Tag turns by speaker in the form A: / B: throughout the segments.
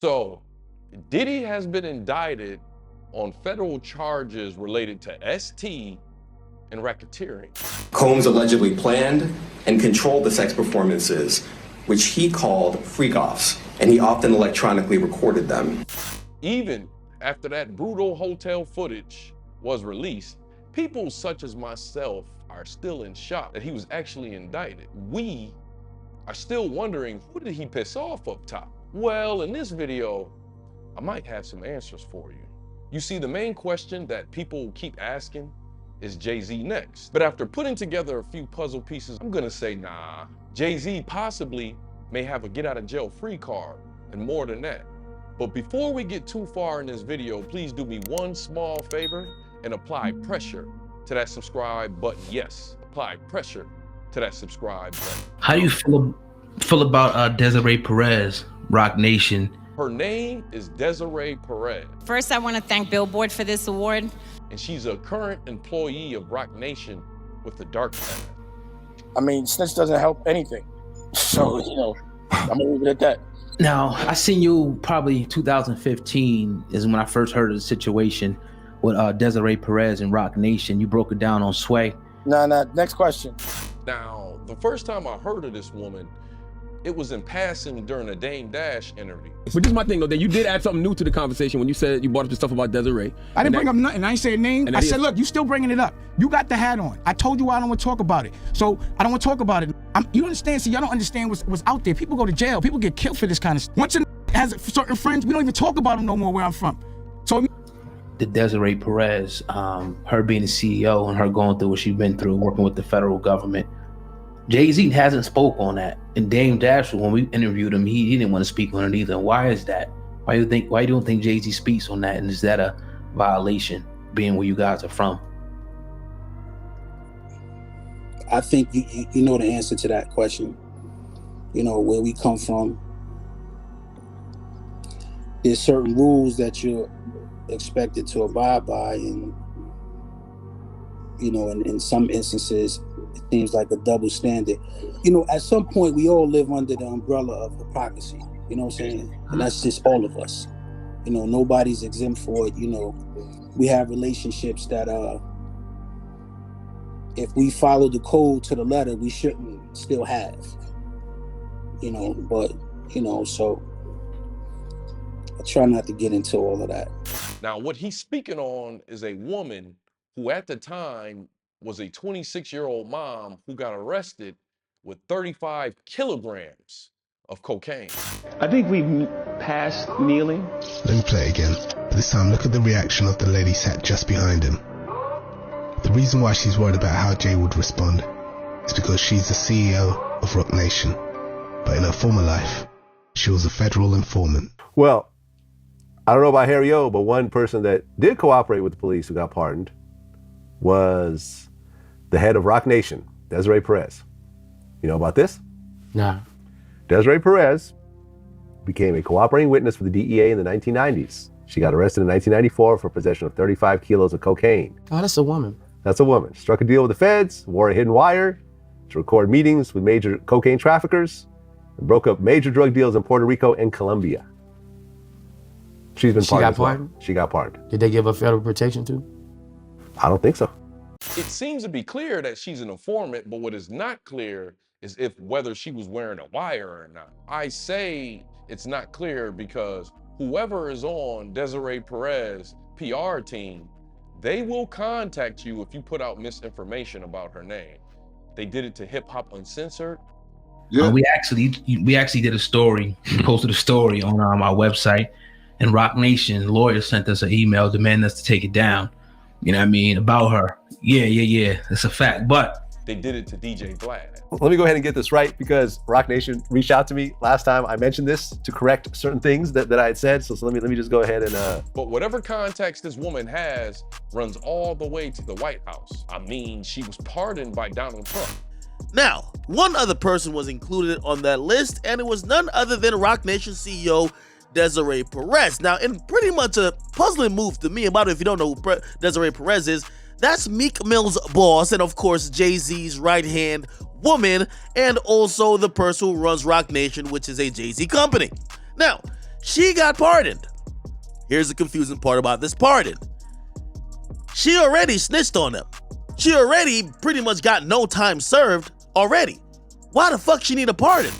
A: So, Diddy has been indicted on federal charges related to ST and racketeering.
B: Combs allegedly planned and controlled the sex performances, which he called freak-offs, and he often electronically recorded them.
A: Even after that brutal hotel footage was released, people such as myself are still in shock that he was actually indicted. We are still wondering, who did he piss off up top? Well, in this video, I might have some answers for you. You see, the main question that people keep asking is JayZ next? But after putting together a few puzzle pieces, I'm gonna say, nah, JayZ possibly may have a get out of jail free card and more than that. But before we get too far in this video, please do me one small favor and apply pressure to that subscribe button. Yes, apply pressure to that subscribe button.
C: How do you feel about Desiree Perez, Roc Nation?
A: Her name is Desiree Perez.
D: First, I want to thank Billboard for this award.
A: And she's a current employee of Roc Nation with the dark path.
E: I mean, snitch doesn't help anything. So, you know, I'm gonna leave it at that.
C: Now, I seen you probably 2015 is when I first heard of the situation with Desiree Perez and Roc Nation. You broke it down on Sway.
E: Nah, next question.
A: Now, the first time I heard of this woman, it was in passing during a Dame Dash interview.
F: But this is my thing though, that you did add something new to the conversation when you said you brought up the stuff about Desiree.
G: I didn't bring up nothing. I ain't say a name. I said, look, you still bringing it up. You got the hat on. I told you I don't want to talk about it. So I don't want to talk about it. You understand? See, y'all don't understand what's out there. People go to jail. People get killed for this kind of stuff. Once a has certain friends, we don't even talk about them no more where I'm from. So
C: the Desiree Perez, her being the CEO and her going through what she's been through, working with the federal government. JayZ hasn't spoke on that. And Dame Dash, when we interviewed him, he didn't want to speak on it either. Why is that? Why don't you think JayZ speaks on that? And is that a violation, being where you guys are from?
H: I think you know the answer to that question. You know, where we come from, there's certain rules that you're expected to abide by, and you know, in some instances, it seems like a double standard. You know, at some point, we all live under the umbrella of hypocrisy. You know what I'm saying? And that's just all of us. You know, nobody's exempt for it. You know, we have relationships that if we follow the code to the letter, we shouldn't still have. You know, but you know, so I try not to get into all of that.
A: Now, what he's speaking on is a woman who at the time was a 26-year-old mom who got arrested with 35 kilograms of cocaine.
I: I think we've passed kneeling.
J: Let me play again. This time, look at the reaction of the lady sat just behind him. The reason why she's worried about how Jay would respond is because she's the CEO of Roc Nation. But in her former life, she was a federal informant.
K: Well, I don't know about Harry O, but one person that did cooperate with the police who got pardoned was the head of Roc Nation, Desiree Perez. You know about this?
C: Nah.
K: Desiree Perez became a cooperating witness for the DEA in the 1990s. She got arrested in 1994 for possession of 35 kilos of cocaine.
C: Oh, that's a woman.
K: That's a woman. Struck a deal with the feds, wore a hidden wire to record meetings with major cocaine traffickers, and broke up major drug deals in Puerto Rico and Colombia. She's been pardoned. She got pardoned.
C: Did they give her federal protection too?
K: I don't think so.
A: It seems to be clear that she's an informant, but what is not clear is whether she was wearing a wire or not. I say it's not clear because whoever is on Desiree Perez PR team, they will contact you if you put out misinformation about her name. They did it to Hip Hop Uncensored.
C: Yeah. We actually did a story, posted a story on our website, and Roc Nation lawyers sent us an email demanding us to take it down. You know what I mean? About her. Yeah. It's a fact. But
A: they did it to DJ Vlad.
K: Let me go ahead and get this right, because Roc Nation reached out to me last time I mentioned this to correct certain things that I had said. So let me just go ahead and
A: But whatever contacts this woman has runs all the way to the White House. I mean, she was pardoned by Donald Trump.
L: Now, one other person was included on that list, and it was none other than Roc Nation CEO Desiree Perez. Now, in pretty much a puzzling move to me, about it, if you don't know who Desiree Perez is, that's Meek Mill's boss, and of course JayZ's right-hand woman, and also the person who runs Roc Nation, which is a JayZ company. Now, She got pardoned. Here's the confusing part about this pardon. She already snitched on them. She already pretty much got no time served already. Why the fuck she need a pardon?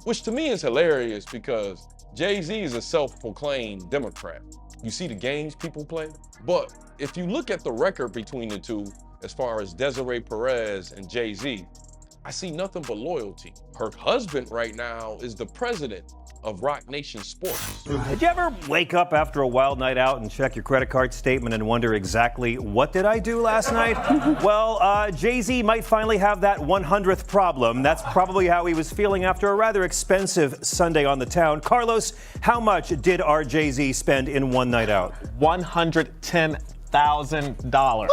A: Which to me is hilarious because JayZ is a self-proclaimed Democrat. You see the games people play? But if you look at the record between the two, as far as Desiree Perez and JayZ, I see nothing but loyalty. Her husband right now is the president of Rock Nation Sports.
M: Did you ever wake up after a wild night out and check your credit card statement and wonder exactly what did I do last night? Well, JayZ might finally have that 100th problem. That's probably how he was feeling after a rather expensive Sunday on the town. Carlos, how much did our JayZ spend in one night out?
N: $110,000.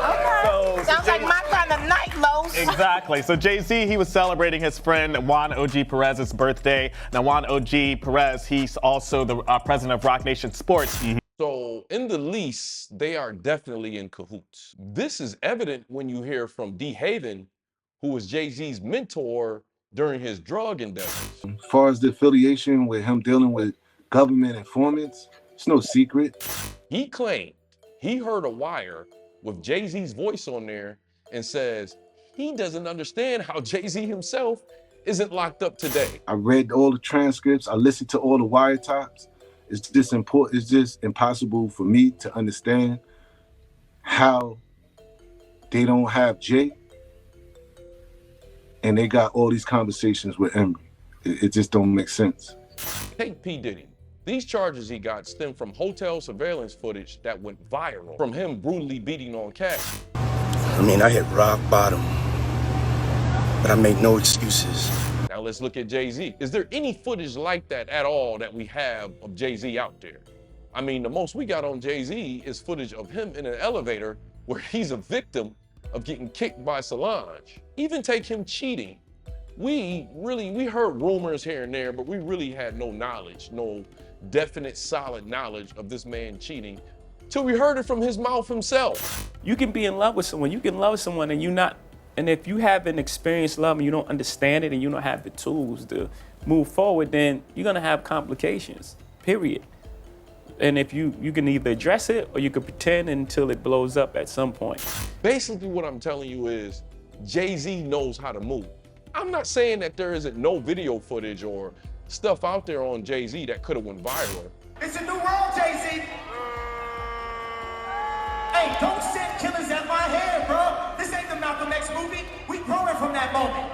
O: Okay.
N: So
O: sounds like my kind of night, Los.
N: Exactly. So JayZ, he was celebrating his friend Juan OG Perez's birthday. Now Juan OG Perez, he's also the president of Rock Nation Sports.
A: So in the lease, they are definitely in cahoots. This is evident when you hear from D. Haven, who was JayZ's mentor during his drug endeavors.
P: As far as the affiliation with him dealing with government informants, it's no secret.
A: He claimed he heard a wire with JayZ's voice on there and says he doesn't understand how JayZ himself isn't locked up today.
P: I read all the transcripts. I listened to all the wiretaps. It's just important. It's just impossible for me to understand how they don't have Jay and they got all these conversations with Emory. It just don't make sense.
A: Take P. Diddy. These charges he got stem from hotel surveillance footage that went viral from him brutally beating on Cash.
Q: I mean, I hit rock bottom, but I made no excuses.
A: Now let's look at JayZ. Is there any footage like that at all that we have of JayZ out there? I mean, the most we got on JayZ is footage of him in an elevator where he's a victim of getting kicked by Solange. Even take him cheating. We heard rumors here and there, but we really had no knowledge, no definite, solid knowledge of this man cheating till we heard it from his mouth himself.
R: You can be in love with someone, you can love someone and and if you haven't experienced love and you don't understand it and you don't have the tools to move forward, then you're gonna have complications, period. And if you can either address it or you can pretend until it blows up at some point.
A: Basically what I'm telling you is JayZ knows how to move. I'm not saying that there isn't no video footage or stuff out there on JayZ that could have went viral.
S: It's a new world, JayZ. Hey, don't send killers at my head, bro. This ain't the Malcolm X movie. We growing from that moment.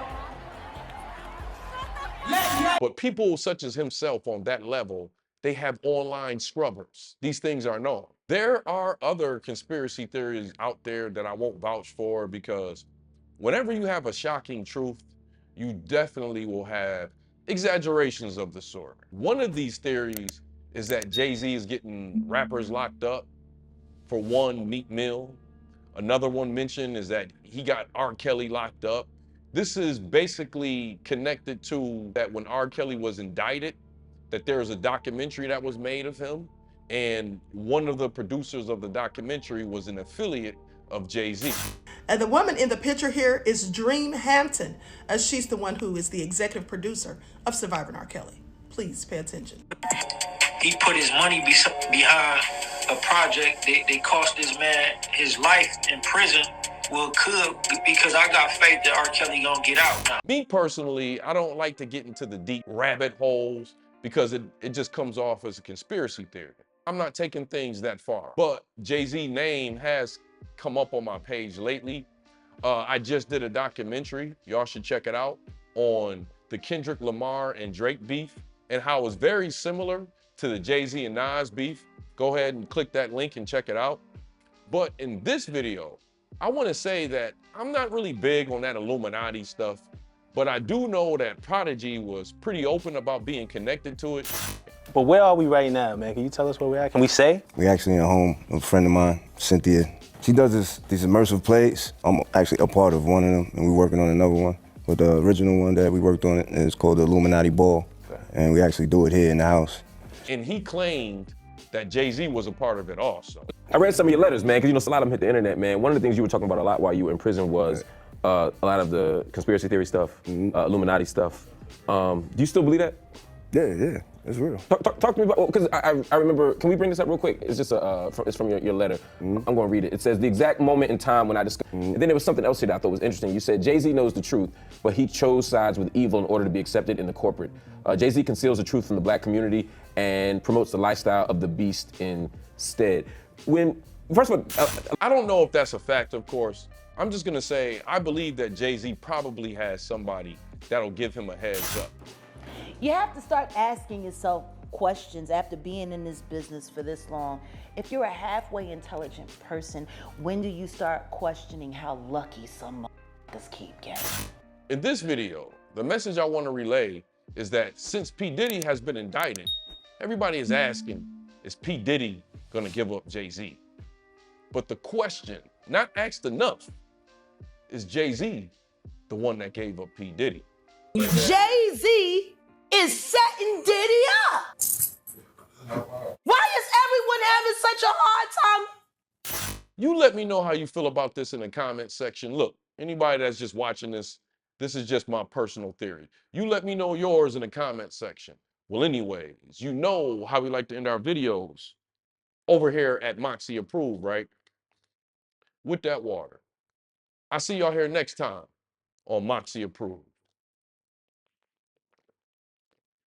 A: But people such as himself on that level, they have online scrubbers. These things are known. There are other conspiracy theories out there that I won't vouch for because whenever you have a shocking truth, you definitely will have exaggerations of the sort. One of these theories is that JayZ is getting rappers locked up for one Meek Mill. Another one mentioned is that he got R. Kelly locked up. This is basically connected to that when R. Kelly was indicted, that there was a documentary that was made of him, and one of the producers of the documentary was an affiliate of JayZ.
T: And the woman in the picture here is Dream Hampton, as she's the one who is the executive producer of Surviving R. Kelly. Please pay attention.
U: He put his money behind a project that cost this man his life in prison. Well, could, because I got faith that R. Kelly gonna get out now.
A: Me personally, I don't like to get into the deep rabbit holes because it just comes off as a conspiracy theory. I'm not taking things that far, but JayZ name has come up on my page lately. I just did a documentary, y'all should check it out, on the Kendrick Lamar and Drake beef and how it's very similar to the JayZ and Nas beef. Go ahead and click that link and check it out. But in this video, I want to say that I'm not really big on that Illuminati stuff, but I do know that Prodigy was pretty open about being connected to it.
V: But where are we right now, man? Can you tell us where we're at? Can we say?
Q: We actually at home. A friend of mine, Cynthia, she does these immersive plays. I'm actually a part of one of them, and we're working on another one. But the original one that we worked on is called the Illuminati Ball, and we actually do it here in the house.
A: And he claimed that JayZ was a part of it also.
F: I read some of your letters, man, because a lot of them hit the internet, man. One of the things you were talking about a lot while you were in prison was a lot of the conspiracy theory stuff, Illuminati stuff. Do you still believe that?
Q: Yeah. It's real.
F: Talk to me about, because I remember, can we bring this up real quick? It's just it's from your letter. I'm gonna read it. It says, the exact moment in time when I discovered, and then there was something else here that I thought was interesting. You said, JayZ knows the truth, but he chose sides with evil in order to be accepted in the corporate. JayZ conceals the truth from the black community and promotes the lifestyle of the beast instead. First of all,
A: I don't know if that's a fact, of course. I'm just gonna say, I believe that JayZ probably has somebody that'll give him a heads up.
B: You have to start asking yourself questions after being in this business for this long. If you're a halfway intelligent person, when do you start questioning how lucky some motherfuckers keep getting?
A: In this video, the message I want to relay is that since P. Diddy has been indicted, everybody is asking, is P. Diddy gonna give up JayZ? But the question, not asked enough, is JayZ the one that gave up P. Diddy?
B: JayZ is setting Diddy up. Why is everyone having such a hard time?
A: You let me know how you feel about this in the comment section. Look, anybody that's just watching this is just my personal theory. You let me know yours in the comment section. Well, anyways, you know how we like to end our videos over here at Moxy Approved, right? With that water. I see y'all here next time on Moxy Approved.